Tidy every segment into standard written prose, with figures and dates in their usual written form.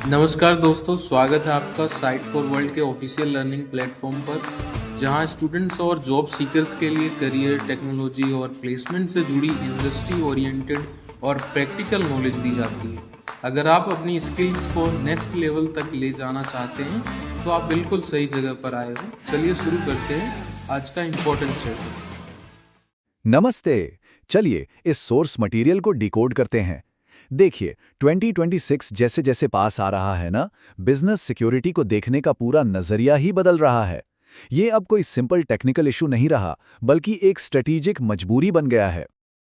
नमस्कार दोस्तों, स्वागत है आपका साइट फॉर वर्ल्ड के ऑफिशियल लर्निंग प्लेटफॉर्म पर, जहां स्टूडेंट्स और जॉब सीकर्स के लिए करियर, टेक्नोलॉजी और प्लेसमेंट से जुड़ी इंडस्ट्री ओरिएंटेड और प्रैक्टिकल नॉलेज दी जाती है। अगर आप अपनी स्किल्स को नेक्स्ट लेवल तक ले जाना चाहते हैं, तो आप बिल्कुल सही जगह पर आए हो। चलिए शुरू करते हैं आज का इम्पोर्टेंट सेशन। नमस्ते। चलिए इस सोर्स मटेरियल को डिकोड करते हैं। देखिए, 2026 जैसे जैसे पास आ रहा है ना, बिजनेस सिक्योरिटी को देखने का पूरा नजरिया ही बदल रहा है। ये अब कोई सिंपल टेक्निकल इशू नहीं रहा, बल्कि एक स्ट्रेटेजिक मजबूरी बन गया है।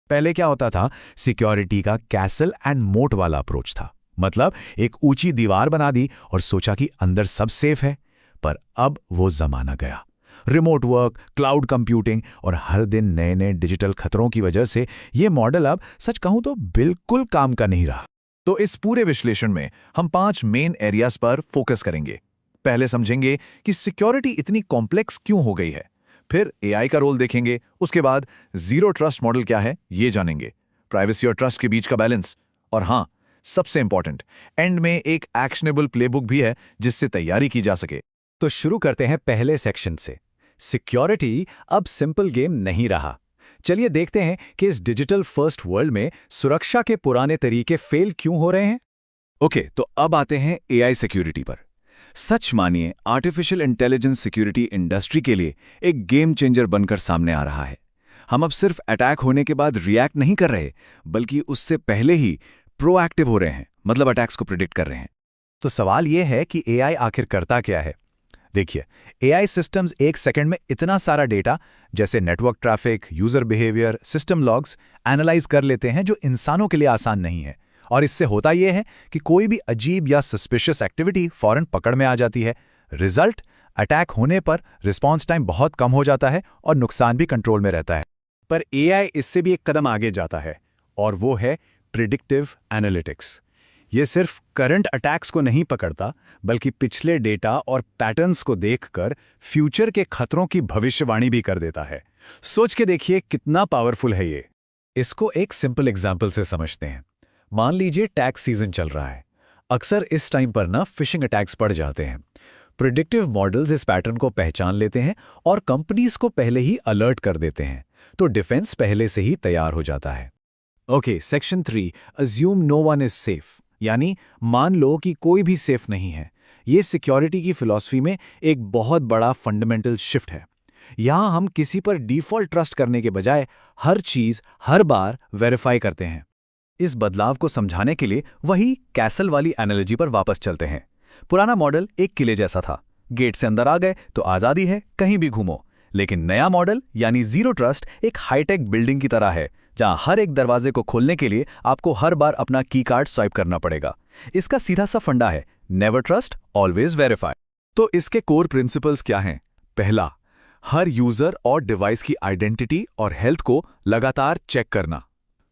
पहले क्या होता था, सिक्योरिटी का कैसल एंड मोट वाला अप्रोच था। मतलब एक ऊंची दीवार बना दी और सोचा कि अंदर सब सेफ है। पर अब वो जमाना गया। रिमोट वर्क, क्लाउड कंप्यूटिंग और हर दिन नए नए डिजिटल खतरों की वजह से ये मॉडल अब सच कहूं तो बिल्कुल काम का नहीं रहा। तो इस पूरे विश्लेषण में हम 5 मेन एरियाज पर फोकस करेंगे। पहले समझेंगे कि सिक्योरिटी इतनी कॉम्प्लेक्स क्यों हो गई है। फिर एआई का रोल देखेंगे। उसके बाद जीरो ट्रस्ट मॉडल क्या है ये जानेंगे। प्राइवेसी और ट्रस्ट के बीच का बैलेंस। और हाँ, सबसे इंपॉर्टेंट, एंड में एक एक्शनेबल प्लेबुक भी है जिससे तैयारी की जा सके। तो शुरू करते हैं पहले सेक्शन से। सिक्योरिटी अब सिंपल गेम नहीं रहा। चलिए देखते हैं कि इस डिजिटल फर्स्ट वर्ल्ड में सुरक्षा के पुराने तरीके फेल क्यों हो रहे हैं। ओके, तो अब आते हैं एआई सिक्योरिटी पर। सच मानिए, आर्टिफिशियल इंटेलिजेंस सिक्योरिटी इंडस्ट्री के लिए एक गेम चेंजर बनकर सामने आ रहा है। हम अब सिर्फ अटैक होने के बाद रिएक्ट नहीं कर रहे, बल्कि उससे पहले ही प्रोएक्टिव हो रहे हैं, मतलब अटैक्स को प्रिडिक्ट कर रहे हैं। तो सवाल यह है कि एआई आखिर करता क्या है। देखिए, एआई सिस्टम्स एक सेकंड में इतना सारा डेटा, जैसे network traffic, user behaviour, system logs, analyse कर लेते हैं, जो इंसानों के लिए आसान नहीं है। और इससे होता यह है कि कोई भी अजीब या सस्पिशियस एक्टिविटी फौरन पकड़ में आ जाती है। रिजल्ट, अटैक होने पर रिस्पॉन्स टाइम बहुत कम हो जाता है और नुकसान भी कंट्रोल में रहता है। पर एआई इससे भी एक कदम आगे जाता है, और वो है प्रिडिक्टिव एनालिटिक्स। ये सिर्फ करंट अटैक्स को नहीं पकड़ता, बल्कि पिछले डेटा और पैटर्न्स को देखकर फ्यूचर के खतरों की भविष्यवाणी भी कर देता है। सोच के देखिए कितना पावरफुल है ये। इसको एक सिंपल एग्जाम्पल से समझते हैं। मान लीजिए टैक्स सीजन चल रहा है। अक्सर इस टाइम पर ना फिशिंग अटैक्स बढ़ जाते हैं। प्रिडिक्टिव मॉडल्स इस पैटर्न को पहचान लेते हैं और कंपनीज को पहले ही अलर्ट कर देते हैं, तो डिफेंस पहले से ही तैयार हो जाता है। Okay, section 3, assume no one is safe. यानी मान लो कि कोई भी सेफ नहीं है। ये सिक्योरिटी की फिलॉसफी में एक बहुत बड़ा फंडामेंटल शिफ्ट है। यहां हम किसी पर डिफॉल्ट ट्रस्ट करने के बजाय हर चीज हर बार वेरीफाई करते हैं। इस बदलाव को समझाने के लिए वही कैसल वाली एनालॉजी पर वापस चलते हैं। पुराना मॉडल एक किले जैसा था। गेट से अंदर आ गए तो आजादी है, कहीं भी घूमो। लेकिन नया मॉडल यानी जीरो ट्रस्ट एक हाईटेक बिल्डिंग की तरह है, जहां हर एक दरवाजे को खोलने के लिए आपको हर बार अपना की कार्ड स्वाइप करना पड़ेगा। इसका सीधा सा फंडा है, नेवर ट्रस्ट, ऑलवेज वेरीफाई। तो इसके कोर प्रिंसिपल्स क्या हैं? पहला, हर यूजर और डिवाइस की आइडेंटिटी और हेल्थ को लगातार चेक करना।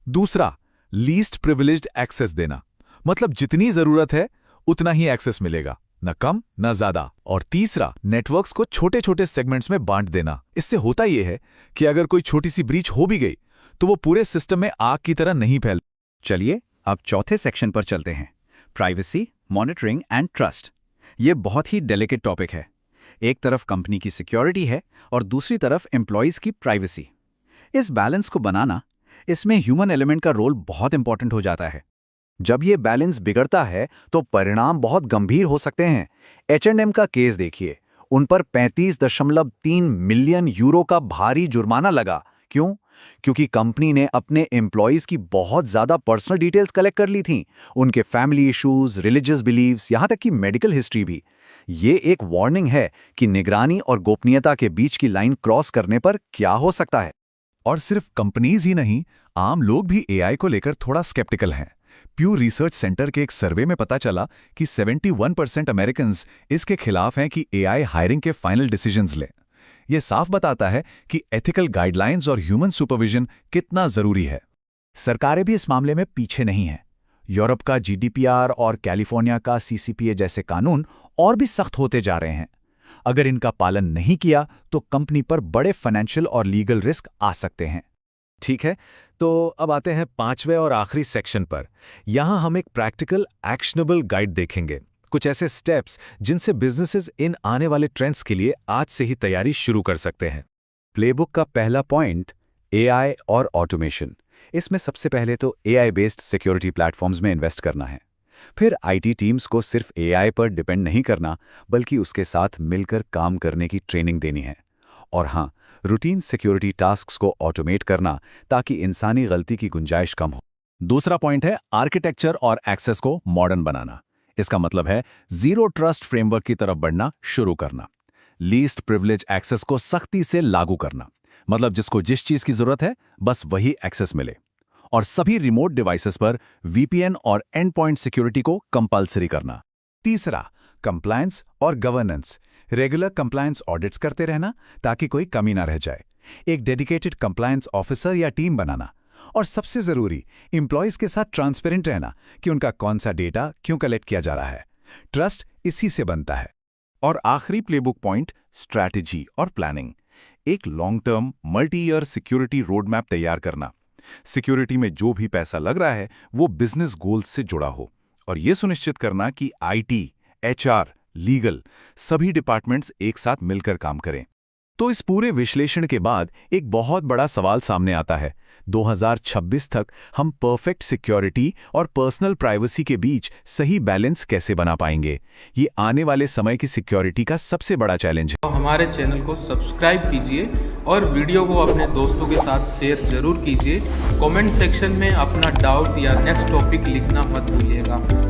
दूसरा, लीस्ट प्रिविलेज्ड एक्सेस देना, मतलब जितनी जरूरत है उतना ही एक्सेस मिलेगा, न कम न ज्यादा। और तीसरा, नेटवर्क्स को छोटे छोटे सेगमेंट्स में बांट देना। इससे होता यह है कि अगर कोई छोटी सी ब्रीच हो भी गई तो वो पूरे सिस्टम में आग की तरह नहीं फैल। चलिए अब चौथे सेक्शन पर चलते हैं, प्राइवेसी, मॉनिटरिंग एंड ट्रस्ट। ये बहुत ही डेलिकेट टॉपिक है। एक तरफ कंपनी की सिक्योरिटी है और दूसरी तरफ एम्प्लॉइज की प्राइवेसी। इस बैलेंस को बनाना, इसमें ह्यूमन एलिमेंट का रोल बहुत इंपॉर्टेंट हो जाता है। जब ये बैलेंस बिगड़ता है तो परिणाम बहुत गंभीर हो सकते हैं। H&M का केस देखिए, उन पर 35.3 मिलियन यूरो का भारी जुर्माना लगा। क्यों? क्योंकि कंपनी ने अपने एम्प्लॉइज की बहुत ज्यादा पर्सनल डिटेल्स कलेक्ट कर ली थीं, उनके फैमिली इश्यूज, रिलीजियस बिलीव्स, यहां तक कि मेडिकल हिस्ट्री भी। ये एक वार्निंग है कि निगरानी और गोपनीयता के बीच की लाइन क्रॉस करने पर क्या हो सकता है। और सिर्फ कंपनीज ही नहीं, आम लोग भी एआई को लेकर थोड़ा स्केप्टिकल हैं। प्यू रिसर्च सेंटर के एक सर्वे में पता चला कि 71% अमेरिकन्स इसके खिलाफ हैं कि एआई हायरिंग के फाइनल डिसीजंस ले। यह साफ बताता है कि एथिकल गाइडलाइंस और ह्यूमन सुपरविजन कितना जरूरी है। सरकारें भी इस मामले में पीछे नहीं हैं। यूरोप का जीडीपीआर और कैलिफोर्निया का सीसीपीए जैसे कानून और भी सख्त होते जा रहे हैं। अगर इनका पालन नहीं किया तो कंपनी पर बड़े फाइनेंशियल और लीगल रिस्क आ सकते हैं। ठीक है, तो अब आते हैं 5वें और आखिरी सेक्शन पर। यहां हम एक प्रैक्टिकल एक्शनेबल गाइड देखेंगे। कुछ ऐसे स्टेप्स जिनसे बिजनेसेस इन आने वाले ट्रेंड्स के लिए आज से ही तैयारी शुरू कर सकते हैं। प्लेबुक का पहला पॉइंट एआई और ऑटोमेशन। इसमें सबसे पहले तो एआई बेस्ड सिक्योरिटी प्लेटफॉर्म्स में इन्वेस्ट करना है। फिर आईटी टीम्स को सिर्फ एआई पर डिपेंड नहीं करना, बल्कि उसके साथ मिलकर काम करने की ट्रेनिंग देनी है। और हाँ, रूटीन सिक्योरिटी टास्क्स को ऑटोमेट करना ताकि इंसानी गलती की गुंजाइश कम हो। दूसरा पॉइंट है आर्किटेक्चर और एक्सेस को मॉडर्न बनाना। इसका मतलब है जीरो ट्रस्ट फ्रेमवर्क की तरफ बढ़ना शुरू करना। लीस्ट प्रिविलेज एक्सेस को सख्ती से लागू करना, मतलब जिसको जिस चीज की जरूरत है बस वही एक्सेस मिले। और सभी रिमोट डिवाइसेस पर वीपीएन और एंड पॉइंट सिक्योरिटी को कंपल्सरी करना। तीसरा, कंप्लायंस और गवर्नेंस। रेगुलर कंप्लायंस ऑडिट्स करते रहना ताकि कोई कमी ना रह जाए। एक डेडिकेटेड कंप्लायंस ऑफिसर या टीम बनाना। और सबसे जरूरी, एम्प्लॉयज के साथ ट्रांसपेरेंट रहना कि उनका कौन सा डेटा क्यों कलेक्ट किया जा रहा है। ट्रस्ट इसी से बनता है। और आखिरी प्लेबुक पॉइंट, स्ट्रैटेजी और प्लानिंग। एक long term multi year security road map तैयार करना। सिक्योरिटी में जो भी पैसा लग रहा है वो बिजनेस गोल्स से जुड़ा हो, और यह सुनिश्चित करना कि आईटी, एचआर, लीगल सभी डिपार्टमेंट्स एक साथ मिलकर काम करें। तो इस पूरे विश्लेषण के बाद एक बहुत बड़ा सवाल सामने आता है, 2026 तक हम परफेक्ट सिक्योरिटी और पर्सनल प्राइवेसी के बीच सही बैलेंस कैसे बना पाएंगे? ये आने वाले समय की सिक्योरिटी का सबसे बड़ा चैलेंज है। तो हमारे चैनल को सब्सक्राइब कीजिए और वीडियो को अपने दोस्तों के साथ शेयर जरूर कीजिए। कमेंट सेक्शन में अपना डाउट या नेक्स्ट टॉपिक लिखना मत भूलिएगा।